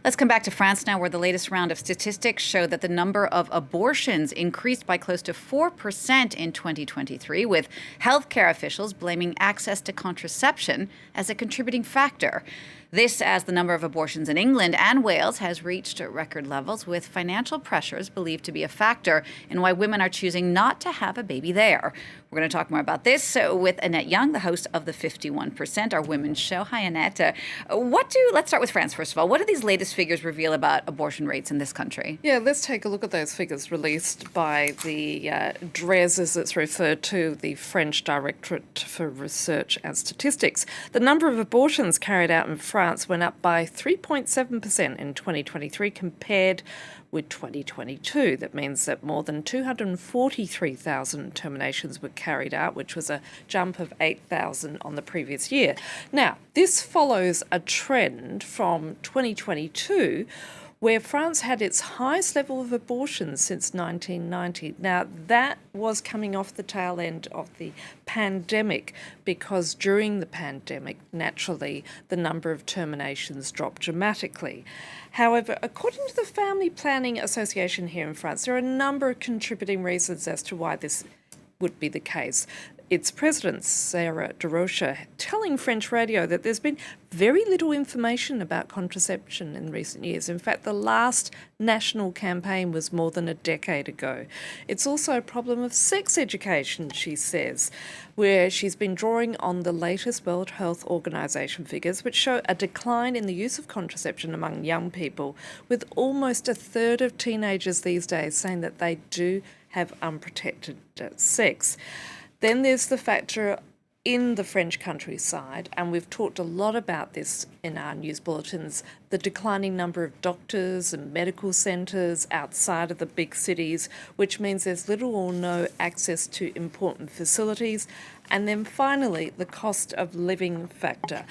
Let's come back to France now, where the latest round of statistics show that the number of abortions increased by close to 4% in 2023, with healthcare officials blaming access to contraception as a contributing factor. This as the number of abortions in England and Wales has reached record levels, with financial pressures believed to be a factor in why women are choosing not to have a baby there. We're going to talk more about this with Annette Young, the host of the 51%, our women's show. Hi, Annette. Let's start with France, first of all. What do these latest figures reveal about abortion rates in this country? Yeah, let's take a look at those figures released by the DRES, as it's referred to, the French Directorate for Research and Statistics. The number of abortions carried out in France went up by 3.7% in 2023 compared with 2022. That means that more than 243,000 terminations were carried out, which was a jump of 8,000 on the previous year. Now, this follows a trend from 2022 where France had its highest level of abortions since 1990. Now, that was coming off the tail end of the pandemic, because during the pandemic, naturally, the number of terminations dropped dramatically. However, according to the Family Planning Association here in France, there are a number of contributing reasons as to why this would be the case. Its president, Sarah Desroches, telling French radio that there's been very little information about contraception in recent years. In fact, the last national campaign was more than a decade ago. It's also a problem of sex education, she says, where she's been drawing on the latest World Health Organization figures, which show a decline in the use of contraception among young people, with almost a third of teenagers these days saying that they do have unprotected sex. Then there's the factor in the French countryside, and we've talked a lot about this in our news bulletins, the declining number of doctors and medical centres outside of the big cities, which means there's little or no access to important facilities. And then finally, the cost of living factor.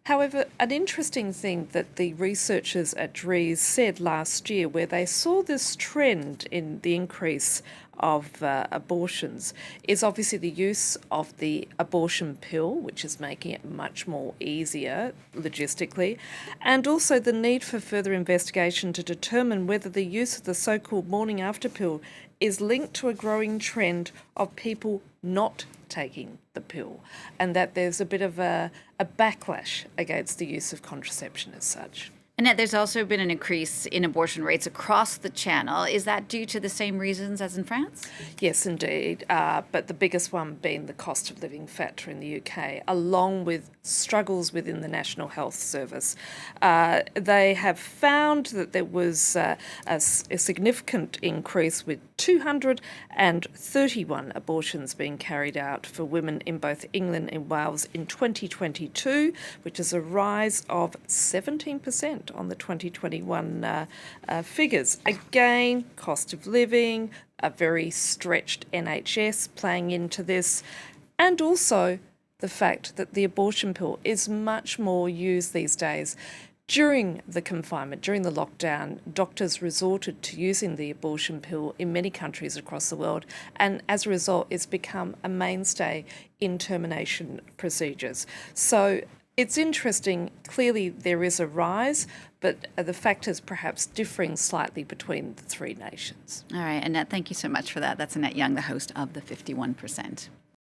However, an interesting thing that the researchers at DRES said last year, where they saw this trend in the increase of abortions, is obviously the use of the abortion pill, which is making it much more easier logistically, and also the need for further investigation to determine whether the use of the so-called morning after pill is linked to a growing trend of people not taking the pill, and that there's a bit of a backlash against the use of contraception as such. Annette, there's also been an increase in abortion rates across the channel. Is that due to the same reasons as in France? Yes, indeed, but the biggest one being the cost of living factor in the UK, along with struggles within the National Health Service. They have found that there was a significant increase, with 231 abortions being carried out for women in both England and Wales in 2022, which is a rise of 17% on the 2021 figures. Again, cost of living, a very stretched NHS playing into this, and also the fact that the abortion pill is much more used these days. During the confinement, during the lockdown, doctors resorted to using the abortion pill in many countries across the world, and as a result, it's become a mainstay in termination procedures. So it's interesting. Clearly, there is a rise, but the factors perhaps differing slightly between the three nations. All right, Annette, thank you so much for that. That's Annette Young, the host of the 51%.